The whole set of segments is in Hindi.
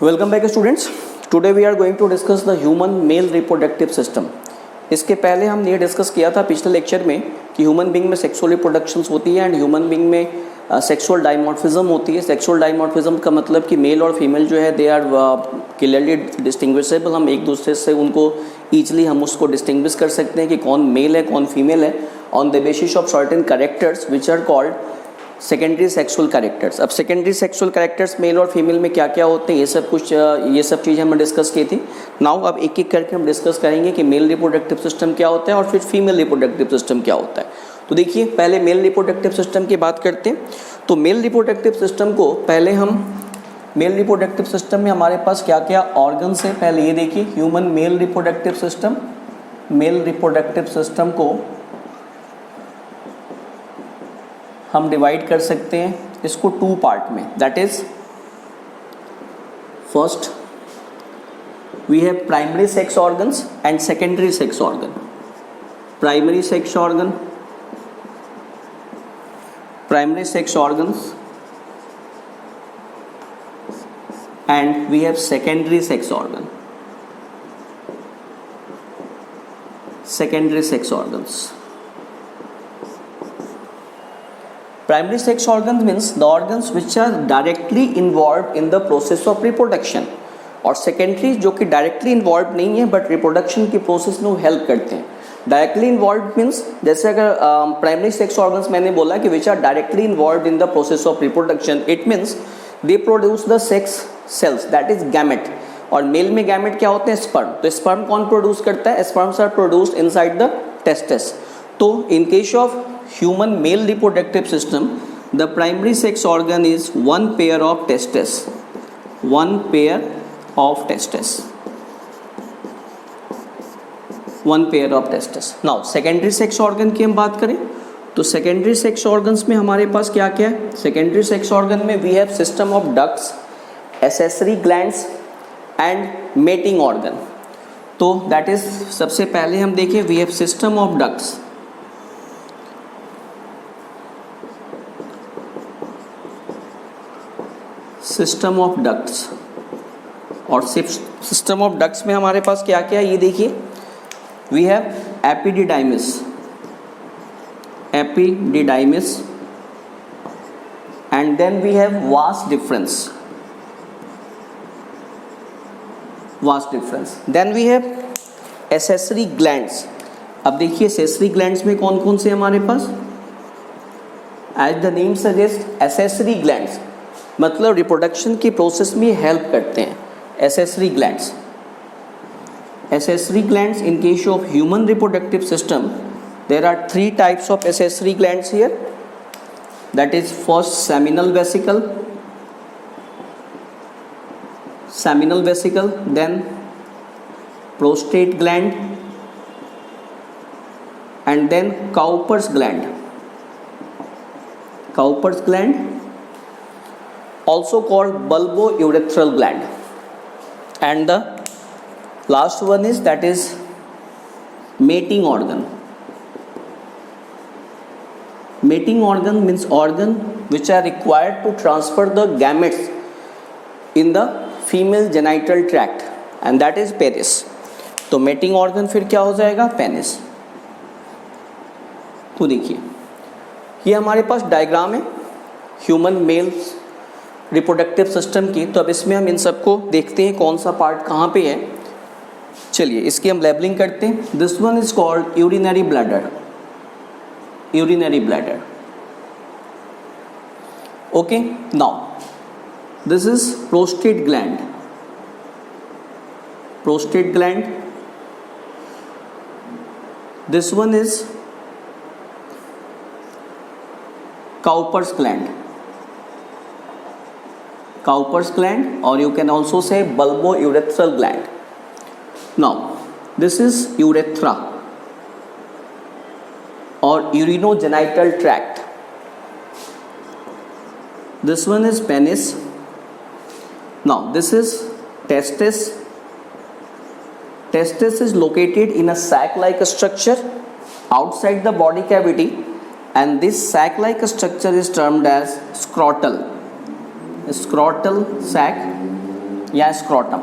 Welcome back students. Today we are going to discuss the human male reproductive system. इसके पहले हमने ये डिस्कस किया था पिछले लेक्चर में कि ह्यूमन बींग में सेक्सुअल रिप्रोडक्शंस होती है एंड ह्यूमन बींग में सेक्सुअल डाइमॉर्फिज्म होती है. सेक्सुअल डाइमॉर्फिज्म का मतलब कि मेल और फीमेल जो है दे आर क्लियरली डिस्टिंग्विशेबल. हम एक दूसरे से उनको ईजिली हम उसको डिस्टिंग्विश कर सकते हैं कि कौन मेल है कौन फीमेल है on the basis of certain characters which are called secondary sexual characters. अब सेकेंडरी सेक्सुअल कैरेक्टर्स मेल और फीमेल में क्या क्या होते हैं ये सब चीज़ें हमने डिस्कस की थी. नाउ अब एक एक करके हम डिस्कस करेंगे कि मेल रिप्रोडक्टिव सिस्टम क्या होता है और फिर फीमेल रिप्रोडक्टिव सिस्टम क्या होता है. तो देखिए पहले मेल रिप्रोडक्टिव सिस्टम की बात करते हैं. तो मेल रिप्रोडक्टिव सिस्टम को पहले हम मेल रिप्रोडक्टिव सिस्टम में हमारे पास क्या क्या ऑर्गन्स हैं पहले ये देखिए. ह्यूमन मेल रिप्रोडक्टिव सिस्टम को हम डिवाइड कर सकते हैं इसको टू पार्ट में. That is first we have primary sex organs and secondary sex organ. Primary sex organ, primary sex organs and we have secondary sex organ. Secondary sex organs. Primary sex organs means the organs which are directly involved in the process of reproduction. और secondary जो कि directly involved नहीं है but reproduction की process में हेल्प करते हैं. Directly involved means जैसे अगर primary sex organs मैंने बोला कि which are directly involved in the process of reproduction, it means they produce the sex cells that is gamete. और मेल में गैमेट क्या होते हैं? स्पर्म. तो स्पर्म कौन प्रोड्यूस करता है? Sperms are produced inside the testis. तो in case of human male reproductive system the primary sex organ is one pair of testis. One pair of testis. One pair of testis. Now secondary sex organ की हम बात करें तो सेकेंडरी सेक्स ऑर्गन्स में हमारे पास क्या क्या है? सेकेंडरी सेक्स ऑर्गन में we have system of ducts, accessory glands and mating organ. तो दैट इज सबसे पहले हम देखें we have system of ducts. System of ducts और सिस्टम ऑफ डक्ट्स में हमारे पास क्या क्या है ये देखिए. We have epididymis, epididymis, and then we have vas deferens. Then we have accessory glands. अब देखिए accessory glands में कौन कौन से हमारे पास? As the name suggests, accessory glands मतलब रिप्रोडक्शन की प्रोसेस में हेल्प करते हैं. accessory glands. Accessory glands in case of human reproductive system there are three types of accessory glands here. That is first seminal vesicle, then prostate gland and then Cowper's gland. Cowper's gland also called bulbourethral gland. And the last one is that is mating organ. Mating organ means organ which are required to transfer the gametes in the female genital tract and that is penis. तो mating organ फिर क्या हो जाएगा? पेनिस. तो देखिए ये हमारे पास डायग्राम है ह्यूमन मेल रिप्रोडक्टिव सिस्टम की. तो अब इसमें हम इन सबको देखते हैं कौन सा पार्ट कहाँ पे है. चलिए इसकी हम लेबलिंग करते हैं. This one is called urinary bladder. Urinary bladder. Okay, now this is prostate gland. Prostate gland. This one is Cowper's gland. Cowper's gland, or you can also say bulbourethral gland. Now this is urethra or urinogenital tract. This one is penis. Now this is testis. Testis is located in a sac-like structure outside the body cavity and this sac-like structure is termed as scrotal. Scrotal sac या scrotum.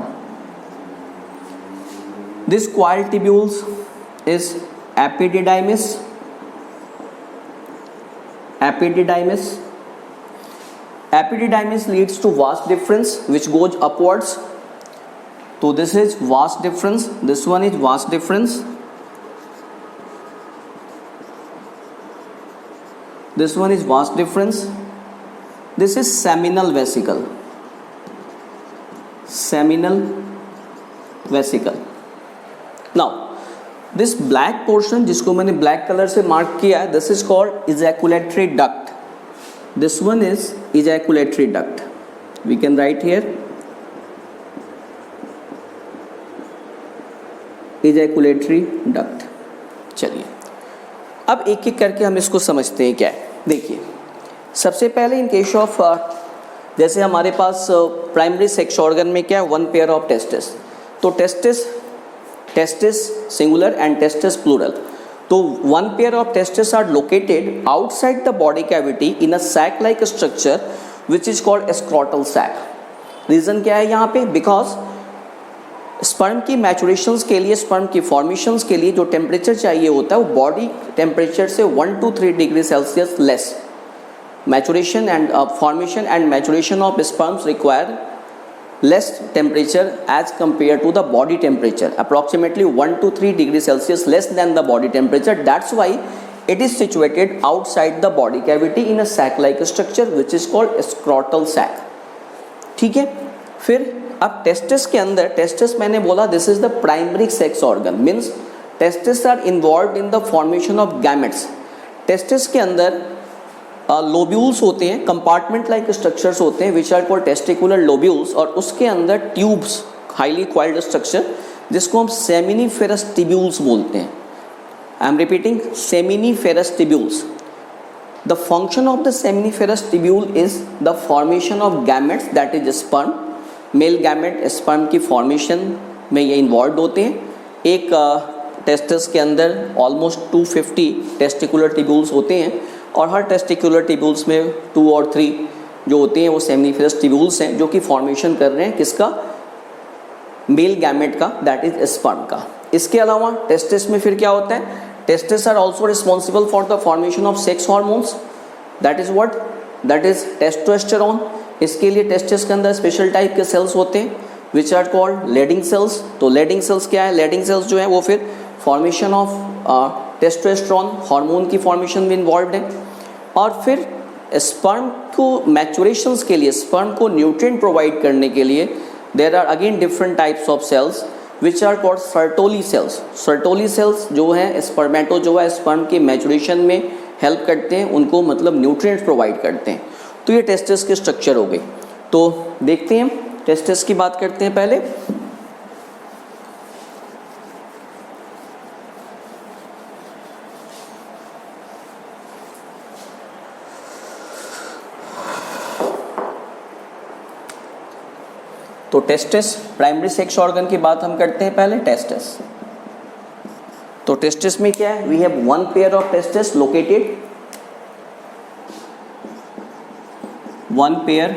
This coil tubules is epididymis. Epididymis leads to vas deferens which goes upwards. So this is vas deferens. This one is vas deferens. This one is vas deferens. This is seminal vesicle. Seminal vesicle. Now this black portion जिसको मैंने black color से mark किया है, this is called ejaculatory duct. This one is ejaculatory duct. We can write here ejaculatory duct. चलिए अब एक एक करके हम इसको समझते हैं क्या है. देखिए सबसे पहले इन केस ऑफ जैसे हमारे पास प्राइमरी सेक्स ऑर्गन में क्या है, वन पेयर ऑफ टेस्टिस. तो testis singular and testis plural. तो one pair of testis are located outside the body cavity in a sac like structure which is called scrotal sac. Reason क्या है यहाँ पे, बिकॉज स्पर्म की मैचुरेशंस के लिए, स्पर्म की फॉर्मेशंस के लिए जो टेम्परेचर चाहिए होता है वो बॉडी टेम्परेचर से 1 to 3 degree Celsius less. Maturation and formation and maturation of sperms require less temperature as compared to the body temperature, approximately 1 to 3 degrees Celsius less than the body temperature. That's why it is situated outside the body cavity in a sac-like structure which is called scrotal sac. ठीक है. फिर अब टेस्टिस के अंदर, टेस्टिस मैंने बोला this is the primary sex organ, means testis are involve in the formation of gametes. Testis के अंदर लोब्यूल्स होते हैं, कंपार्टमेंट लाइक स्ट्रक्चर्स होते हैं which are called testicular lobules, और उसके अंदर ट्यूब्स, हाईली कॉइल्ड स्ट्रक्चर जिसको हम सेमिनिफेरस ट्यूब्यूल्स बोलते हैं. I am repeating, seminiferous tubules. The function of the seminiferous tubule is the formation of gametes, that is sperm. Male gamete sperm की फॉर्मेशन में ये इन्वॉल्व होते हैं. एक टेस्टिस के अंदर ऑलमोस्ट 250 टेस्टिकुलर ट्यूब्यूल्स होते हैं और हर टेस्टिकुलर ट्यूब्यूल्स में 2 और 3 जो होते हैं वो सेमिनिफेरस ट्यूब्यूल्स हैं जो कि फॉर्मेशन कर रहे हैं किसका, मेल गैमेट का, दैट इज स्पर्म का. इसके अलावा टेस्टिस में फिर क्या होता है, testis are also responsible for the formation of sex hormones, that is what, that is testosterone. इसके लिए टेस्टिस के अंदर स्पेशल टाइप के सेल्स होते हैं which are called Leydig cells. तो लेडिंग सेल्स क्या है, लेडिंग सेल्स जो है वो फिर फॉर्मेशन ऑफ टेस्टोस्टेरोन हार्मोन की फॉर्मेशन में इन्वॉल्व है. और फिर स्पर्म को मैचुरेशंस के लिए, स्पर्म को न्यूट्रिएंट प्रोवाइड करने के लिए there are again different types of cells which are called Sertoli cells. Sertoli cells जो है स्पर्मेटोजोआ स्पर्म के मैचुरेशन में हेल्प करते हैं, उनको मतलब न्यूट्रिएंट्स प्रोवाइड करते हैं. तो ये टेस्टिस के स्ट्रक्चर हो गए. तो देखते हैं टेस्टिस की बात करते हैं पहले. तो टेस्टिस प्राइमरी सेक्स ऑर्गन की बात हम करते हैं पहले. टेस्टिस, तो टेस्टिस में क्या है, we have one pair of testis located, one pair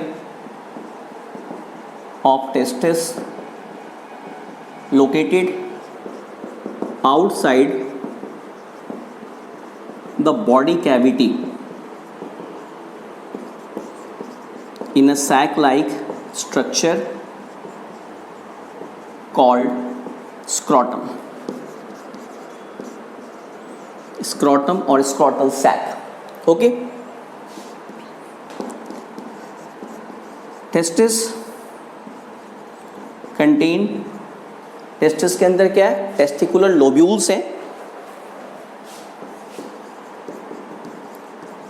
of testis located outside the body cavity in a sac-like structure called scrotum. Scrotum or scrotal sac. Okay. Testis contain, testis के अंदर क्या है, testicular lobules हैं.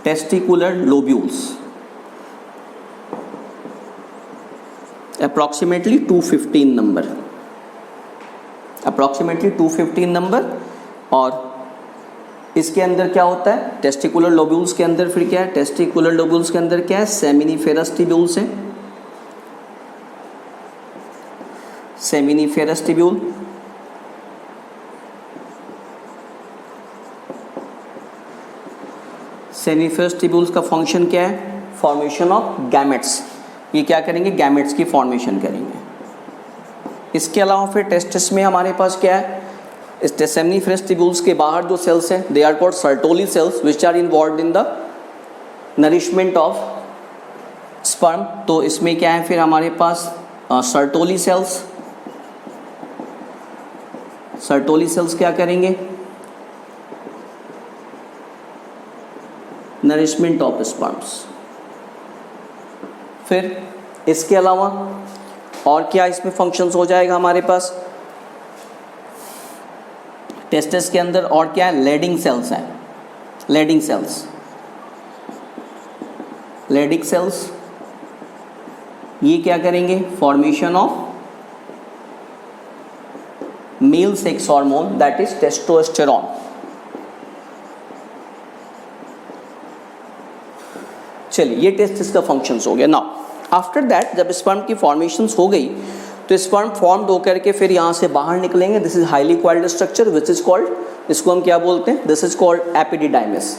Testicular lobules approximately 215 number, approximately 215 number. और इसके अंदर क्या होता है, टेस्टिकुलर लोब्यूल्स के अंदर फिर क्या है, टेस्टिकुलर लोब्यूल्स के अंदर क्या है, सेमिनिफेरस ट्यूब्यूल्स हैं. सेमिनिफेरस ट्यूब्यूल, सेमिनिफेरस ट्यूब्यूल्स का फंक्शन क्या है, फॉर्मेशन ऑफ गैमेट्स. ये क्या करेंगे, गैमेट्स की फॉर्मेशन करेंगे. इसके अलावा फिर टेस्टिस में हमारे पास क्या है, इस सेमिनिफरस ट्यूब्यूल्स के बाहर जो सेल्स हैं they are called Sertoli cells which are involved in the nourishment of sperm. तो इसमें क्या है फिर हमारे पास सर्टोली सेल्स, सर्टोली सेल्स क्या करेंगे, नरिशमेंट ऑफ स्पर्म्स। फिर इसके अलावा और क्या इसमें फंक्शंस हो जाएगा हमारे पास, टेस्टिस के अंदर और क्या है, लेडिंग सेल्स हैं, लेडिंग सेल्स, लेडिंग सेल्स ये क्या करेंगे, formation of male sex hormone that is testosterone. चलिए ये टेस्टिस का फंक्शंस हो गया। नाउ आफ्टर दैट जब स्पर्म की फॉर्मेशंस हो गई तो स्पर्म फॉर्म होकर के फिर यहाँ से बाहर निकलेंगे। This is highly coiled structure which is called, इसको हम क्या बोलते हैं, this is called epididymis.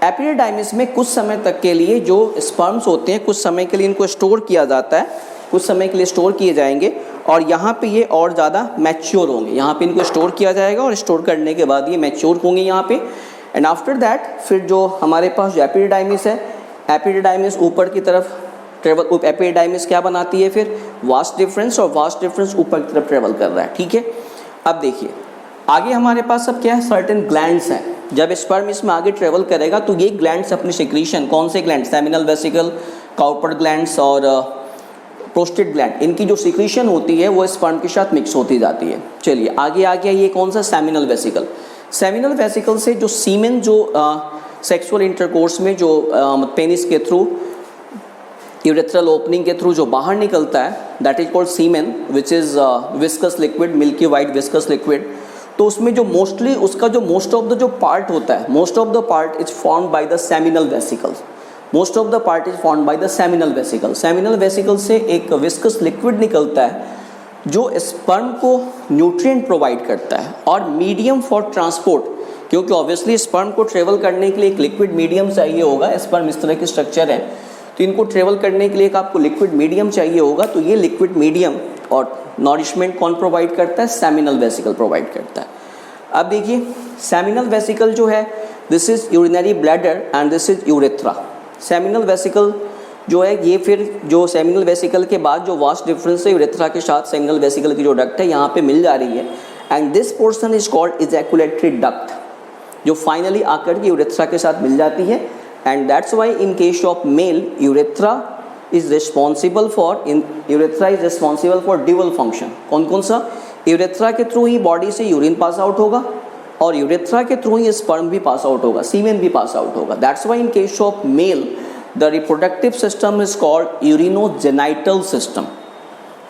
Epididymis में कुछ समय तक के लिए जो स्पर्म्स होते हैं कुछ समय के लिए इनको स्टोर किया जाता है, कुछ समय के लिए स्टोर किए जाएंगे और यहाँ पे ये और ज़्यादा मैच्योर होंगे। यहाँ पे इनको स्टोर किया जाएगा और स्टोर करने के बाद ये मैच्योर होंगे यहाँ पे। एंड आफ्टर दैट फिर जो हमारे पास जो एपिडिडाइमिस है, एपिडिडाइमिस ऊपर की तरफ ट्रेवल, एपिडिडाइमिस क्या बनाती है फिर, वास्ट डिफरेंस, और वास्ट डिफरेंस ऊपर की तरफ ट्रेवल कर रहा है। ठीक है, अब देखिए आगे हमारे पास अब क्या है, सर्टेन ग्लैंड्स हैं। जब स्पर्म इसमें आगे ट्रेवल करेगा तो ये ग्लैंड्स अपनी सिक्रीशन, कौन से gland, seminal vesicle, Cowper glands और प्रोस्टेट ग्लैंड, इनकी जो सिक्रीशन होती है वो स्पर्म के साथ मिक्स होती जाती है। चलिए आगे आ गया ये कौन सा, सेमिनल वेसिकल। सेमिनल वेसिकल से जो सीमेन जो सेक्सुअल इंटरकोर्स में जो पेनिस के थ्रू, यूरेथ्रल ओपनिंग के थ्रू जो बाहर निकलता है that is called semen which is viscous liquid, milky white viscous liquid. तो उसमें जो मोस्टली उसका जो मोस्ट ऑफ द जो पार्ट होता है, most of the part is formed by the seminal vesicles, most of the part is formed by the seminal vesicle. Seminal vesicle से एक विस्कस लिक्विड निकलता है जो स्पर्म को न्यूट्रिएंट प्रोवाइड करता है और मीडियम फॉर ट्रांसपोर्ट, क्योंकि ऑब्वियसली स्पर्म को ट्रेवल करने के लिए एक लिक्विड मीडियम चाहिए होगा। स्पर्म इस तरह की स्ट्रक्चर है तो इनको ट्रेवल करने के लिए एक आपको लिक्विड मीडियम चाहिए होगा। तो ये लिक्विड मीडियम और नॉरिशमेंट कौन प्रोवाइड करता है, सेमिनल वेसिकल प्रोवाइड करता है। अब देखिए सेमिनल वेसिकल जो है this is urinary bladder and this is urethra. Seminal vesicle जो है ये फिर जो सेमिनल वेसिकल के बाद जो वास्ट डिफरेंस है यूरेथ्रा के साथ सेमिनल वेसिकल की जो डक्ट है यहाँ पे मिल जा रही है and this portion is called ejaculatory duct, जो फाइनली आकर के यूरेथ्रा के साथ मिल जाती है। And that's why in case of male urethra is responsible for dual function. कौन कौन सा, यूरेथ्रा के थ्रू ही बॉडी से यूरिन पास आउट होगा और यूरेथ्रा के थ्रू ही स्पर्म भी पास आउट होगा, सीमेन भी पास आउट होगा। That's why in case of male the reproductive system is called urinogenital system.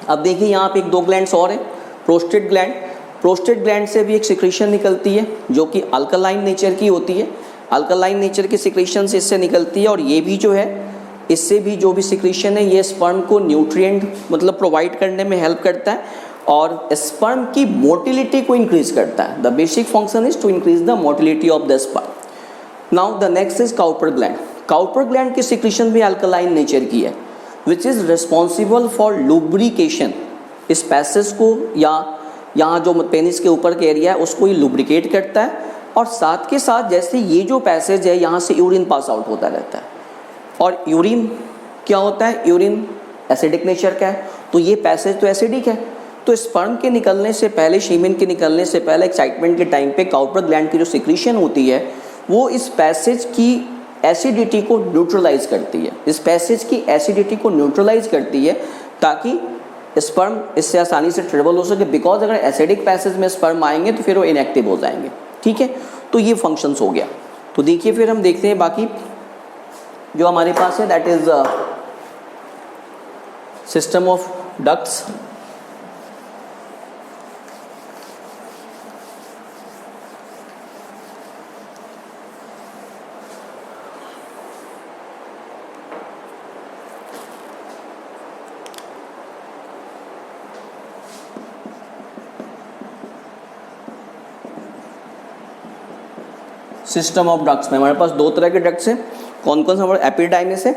अब देखिए यहाँ पे एक दो ग्लैंड्स और हैं, प्रोस्टेट ग्लैंड। प्रोस्टेट ग्लैंड से भी एक सिक्रीशन निकलती है जो कि अल्कलाइन नेचर की होती है। अल्कलाइन नेचर की सिक्रीशन से इससे निकलती है और ये भी जो है इससे भी जो भी सिक्रीशन है ये स्पर्म को न्यूट्रिएंट मतलब प्रोवाइड करने में हेल्प करता है और स्पर्म की मोटिलिटी को इंक्रीज करता है। The basic function is to increase the motility of the sperm. Now the next is Cowper gland. Cowper gland की सिक्रीशन भी अल्कलाइन नेचर की है which is responsible for lubrication. इस पैसेज को या यहाँ जो पेनिस के ऊपर के एरिया है उसको ये लुब्रिकेट करता है और साथ के साथ जैसे ये जो पैसेज है यहाँ से यूरिन पास आउट होता रहता है और यूरिन क्या होता है, यूरिन एसिडिक नेचर का है तो ये पैसेज तो एसिडिक है। तो स्पर्म के निकलने से पहले, सीमेन के निकलने से पहले एक्साइटमेंट के टाइम पे काउपर ग्लैंड की जो सिक्रीशन होती है वो इस पैसेज की एसिडिटी को न्यूट्रलाइज करती है, इस पैसेज की एसिडिटी को न्यूट्रलाइज करती है ताकि स्पर्म इससे आसानी से ट्रेवल हो सके। बिकॉज अगर एसिडिक पैसेज में स्पर्म आएंगे तो फिर वो इनएक्टिव हो जाएंगे। ठीक है, तो ये फंक्शंस हो गया। तो देखिए फिर हम देखते हैं बाकी जो हमारे पास है that is system of ducts. System of ducts में हमारे पास दो तरह के डक्ट्स हैं। कौन कौन सा, हमारे एपिडाइमिस है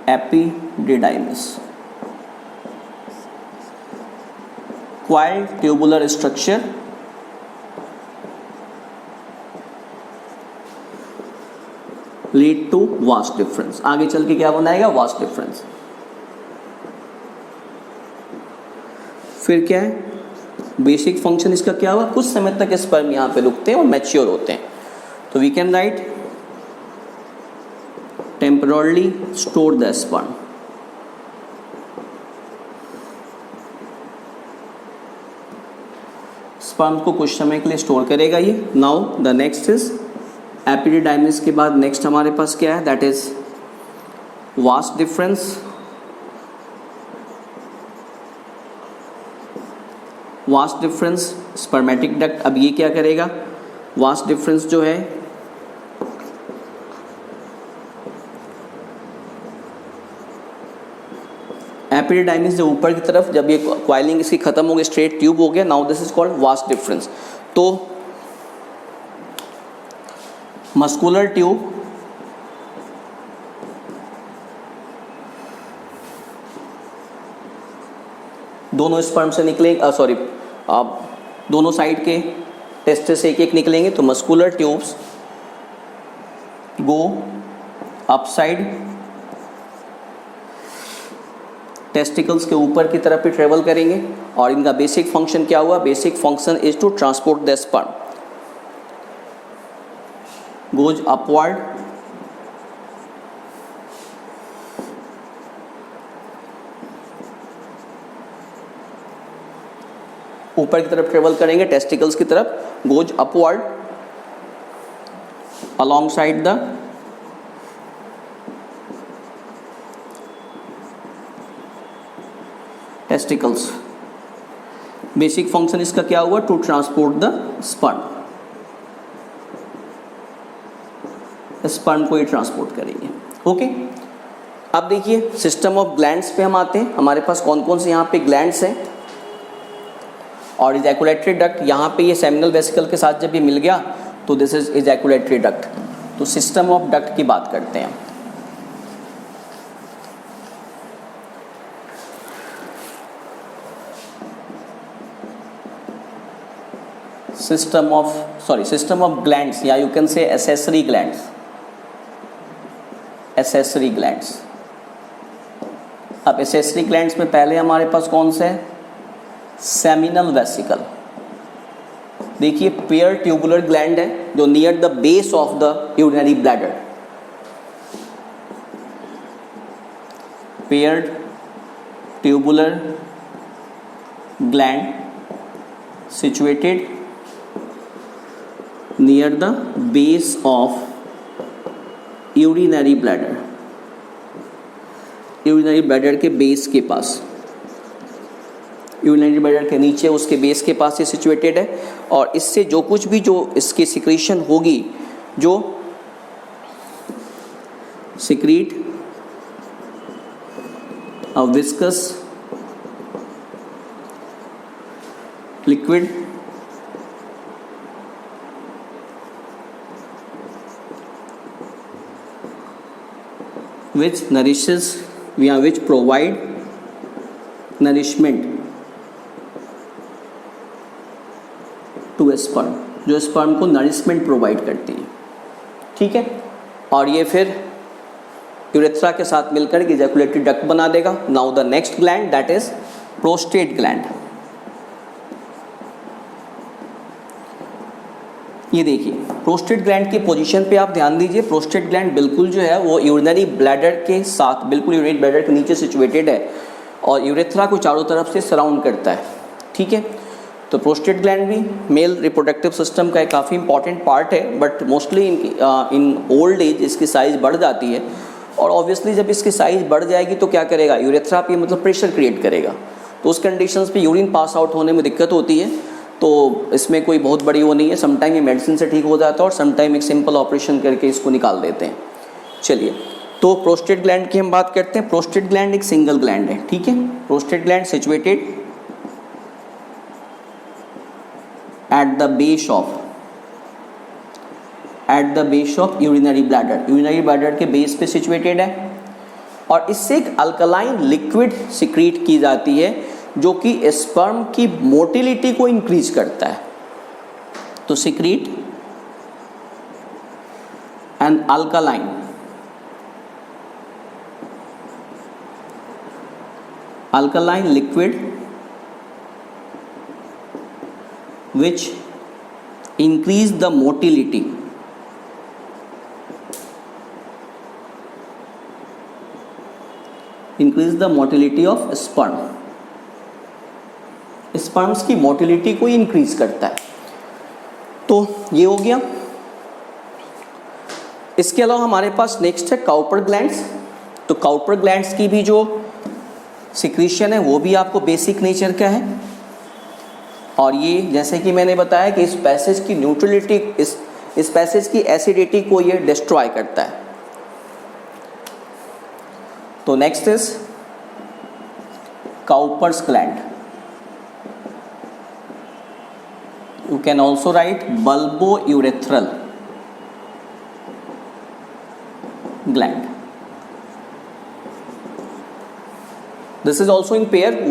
epididymis, coiled tubular structure lead to vas deferens. आगे चल के क्या बनाएगा? Vas deferens. फिर क्या है? बेसिक फंक्शन इसका क्या हुआ? कुछ समय तक स्पर्म यहाँ पे रुकते हैं और मैच्योर होते हैं, तो we can write temporarily store the sperm. Sperm को कुछ समय के लिए स्टोर करेगा ये। Now the next is epididymis के बाद नेक्स्ट हमारे पास क्या है? That is vas deferens. Vas deferens spermatic duct. अब ये क्या करेगा? वास्ट डिफरेंस जो है एपिडिडाइमिस जो ऊपर की तरफ, जब ये क्वाइलिंग इसकी खत्म हो गई, स्ट्रेट ट्यूब हो गया, now this is called vast difference. तो मस्कुलर ट्यूब दोनों स्पर्म से निकलेंगे, सॉरी आप दोनों साइड के टेस्टिस से एक एक निकलेंगे, तो मस्कुलर ट्यूब्स गो अपसाइड, टेस्टिकल्स के ऊपर की तरफ भी ट्रेवल करेंगे, और इनका बेसिक फंक्शन क्या हुआ? Basic function is to transport the sperm, goes upward, ऊपर की तरफ ट्रेवल करेंगे, टेस्टिकल्स की तरफ, goes upward alongside the testicles. Basic function इसका क्या हुआ? To transport the sperm, sperm को ही ट्रांसपोर्ट करेंगे। ओके, अब देखिए सिस्टम ऑफ ग्लैंड्स पे हम आते हैं। हमारे पास कौन कौन से यहाँ पे ग्लैंड्स हैं? और इजैकुलेटरी डक्ट, यहाँ पे ये सेमिनल वेसिकल के साथ जब ये मिल गया तो दिस इज इजैकुलेटरी डक्ट। तो सिस्टम ऑफ डक्ट की बात करते हैं। सिस्टम ऑफ ग्लैंड्स, या you can say accessory glands, accessory glands. अब एसेसरी ग्लैंड्स में पहले हमारे पास कौन से है? Seminal vesicle. देखिए पेयर ट्यूबुलर ग्लैंड है जो near the base of the urinary bladder, paired tubular gland situated near the base of urinary bladder, urinary bladder के बेस के पास, यूरिनरी ब्लैडर के नीचे उसके बेस के पास ये सिचुएटेड है। और इससे जो कुछ भी जो इसकी सिक्रीशन होगी, जो secrete a viscous liquid which nourishes, which provide nourishment to a sperm, जो स्पर्म को नरिशमेंट प्रोवाइड करती है। ठीक है, और ये फिर यूरेथ्रा के साथ मिलकर इजैकुलेटरी डक्ट बना देगा। Now the next gland that is prostate gland. ये देखिए प्रोस्टेट ग्लैंड की पोजीशन पे आप ध्यान दीजिए। प्रोस्टेट ग्लैंड बिल्कुल जो है वो यूरिनरी ब्लैडर के साथ, बिल्कुल यूरिनरी ब्लैडर के नीचे सिचुएटेड है और यूरेथ्रा को चारों तरफ से सराउंड करता है। ठीक है, तो प्रोस्टेट ग्लैंड भी मेल रिप्रोडक्टिव सिस्टम का एक काफ़ी इंपॉर्टेंट पार्ट है, but mostly in old age इसकी साइज़ बढ़ जाती है। और ऑब्वियसली जब इसकी साइज़ बढ़ जाएगी तो क्या करेगा? यूरेथ्रा पे मतलब प्रेशर क्रिएट करेगा, तो उस कंडीशंस पे यूरिन पास आउट होने में दिक्कत होती है। तो इसमें कोई बहुत बड़ी वो नहीं है, समटाइम ये मेडिसिन से ठीक हो जाता है और समटाइम एक सिंपल ऑपरेशन करके इसको निकाल देते हैं। चलिए, तो प्रोस्टेट ग्लैंड की हम बात करते हैं। प्रोस्टेट ग्लैंड एक सिंगल ग्लैंड है। ठीक है, prostate gland situated at the base of urinary bladder, urinary bladder के बेस पे सिचुएटेड है। और इससे एक अल्कलाइन लिक्विड सिक्रीट की जाती है जो कि स्पर्म की मोटिलिटी को इंक्रीज करता है। तो secrete an alkaline liquid which increase the motility of sperm। Sperms की मोटिलिटी को इंक्रीज करता है। तो ये हो गया। इसके अलावा हमारे पास नेक्स्ट है काउपर ग्लैंड्स। तो काउपर ग्लैंड्स की भी जो सिक्रीशन है वो भी आपको बेसिक नेचर का है, और ये जैसे कि मैंने बताया कि इस पैसेज की न्यूट्रलिटी, इस पैसेज की एसिडिटी को ये डिस्ट्रॉय करता है। तो next is Cowper's gland. You can also right bulbo urethral gland. This is also in pair,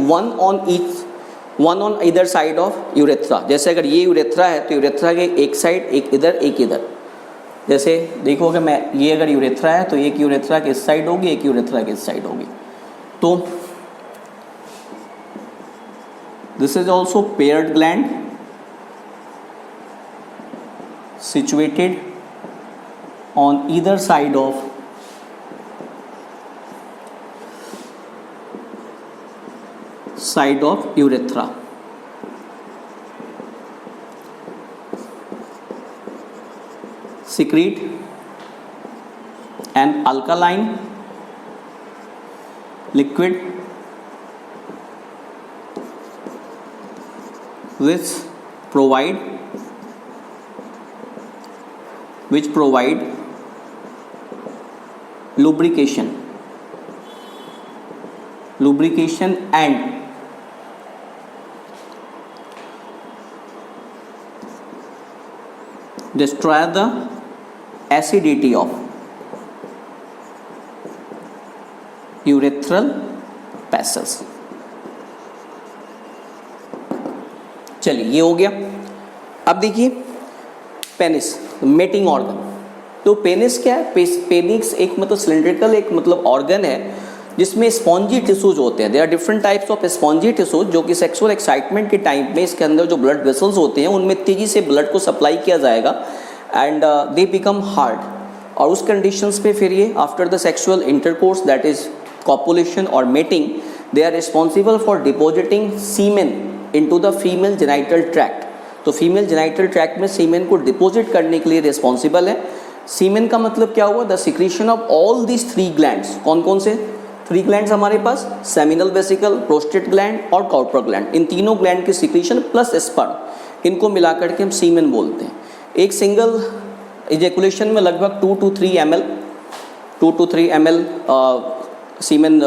one on इधर साइड ऑफ यूरेथ्रा। जैसे अगर ये यूरेथ्रा है तो यूरेथ्रा के एक साइड, एक इधर एक इधर। जैसे देखोगे मैं, ये अगर यूरेथ्रा है तो एक यूरेथ्रा के इस साइड होगी, एक यूरेथ्रा के इस साइड होगी। तो this is also paired gland situated on either side of urethra। secrete an alkaline liquid which provide lubrication and destroy the acidity of urethral passages। चलिए ये हो गया। अब देखिए पेनिस, मेटिंग ऑर्गन। तो पेनिस क्या है? पेनिस एक मतलब सिलेंड्रिकल एक मतलब ऑर्गन है जिसमें स्पॉन्जी टिश्यूज होते हैं। There are different types of spongy tissues जो कि सेक्सुअल एक्साइटमेंट के टाइम में इसके अंदर जो ब्लड वेसल्स होते हैं उनमें तेजी से ब्लड को सप्लाई किया जाएगा एंड दे बिकम हार्ड। और उस कंडीशंस पे फिर ये after the sexual intercourse that is copulation और mating, they are responsible for depositing semen into the female genital tract. तो फीमेल जेनाइटल ट्रैक्ट में सीमेन को डिपोजिट करने के लिए रिस्पॉन्सिबल है। सीमेन का मतलब क्या हुआ? The secretion of all these 3 glands. कौन कौन से 3 ग्लैंड्स हमारे पास? सेमिनल वेसिकल, प्रोस्टेट ग्लैंड और काउपर ग्लैंड। इन तीनों ग्लैंड की सिक्रीशन प्लस स्पर्म, इनको मिलाकर के हम सीमेन बोलते हैं। एक सिंगल इजैकुलेशन में लगभग 2 to 3 ml सीमेन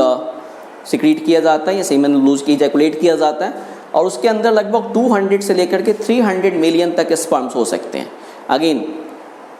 सिक्रीट किया जाता है या सीमेन लूज की इजैकुलेट किया जाता है, और उसके अंदर लगभग 200 से लेकर के 300 मिलियन तक स्पर्म्स हो सकते हैं। Again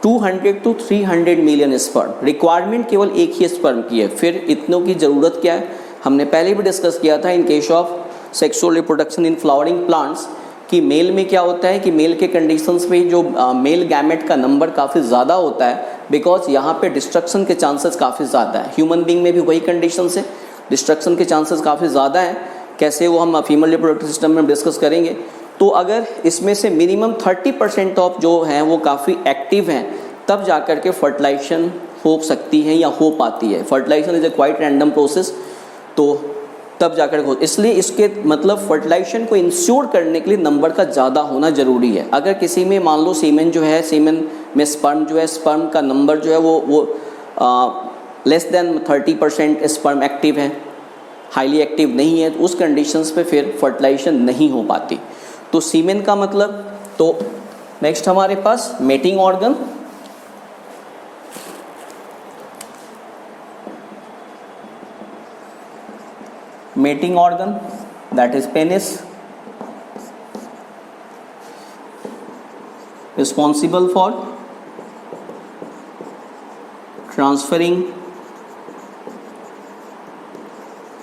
200 to 300 million sperm. Requirement केवल एक ही स्पर्म की है। फिर इतनों की ज़रूरत क्या है? हमने पहले भी डिस्कस किया था इन case of sexual reproduction in flowering plants कि मेल में क्या होता है कि मेल के कंडीशंस में जो मेल गैमेट का नंबर काफ़ी ज़्यादा होता है, बिकॉज यहाँ पे डिस्ट्रक्शन के चांसेस काफ़ी ज़्यादा है। ह्यूमन बींग में भी वही कंडीशंस है, डिस्ट्रक्शन के चांसेस काफ़ी ज़्यादा हैं। कैसे वो हम फीमेल रिप्रोडक्टिव सिस्टम में डिस्कस करेंगे। तो अगर इसमें से मिनिमम 30% ऑफ जो हैं वो काफ़ी एक्टिव हैं, तब जाकर के फर्टिलाइजेशन हो सकती है या हो पाती है। Fertilisation is a quite random process, तो तब जाकर हो, इसलिए इसके मतलब फर्टिलाइजेशन को इंश्योर करने के लिए नंबर का ज़्यादा होना ज़रूरी है। अगर किसी में मान लो सीमेन जो है, सीमेन में स्पर्म जो है, स्पर्म का नंबर जो है वो लेस देन 30% स्पर्म एक्टिव है, हाईली एक्टिव नहीं है, तो उस कंडीशंस पे फिर फर्टिलाइजेशन नहीं हो पाती। तो सीमेन का मतलब, तो नेक्स्ट हमारे पास mating organ. mating organ, that is penis, responsible for transferring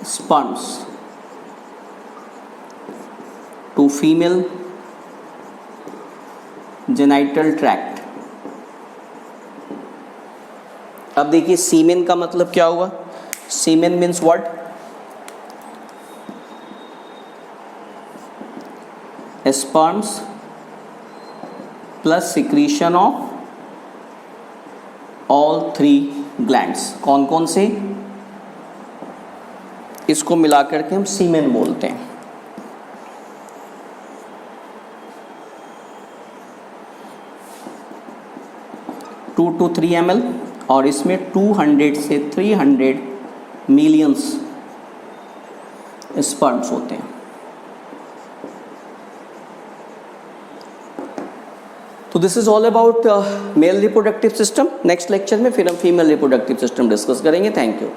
sperms to female genital tract। अब देखिए सीमेन का मतलब क्या हुआ? Semen means what? Sperms plus secretion of all 3 glands. कौन कौन से? इसको मिलाकर के हम सीमेन बोलते हैं। टू टू 3 ml और इसमें 200 से 300 मिलियंस स्पर्म्स होते हैं। तो this is all about male reproductive system. Next lecture में फिर हम फीमेल रिप्रोडक्टिव सिस्टम डिस्कस करेंगे। Thank you.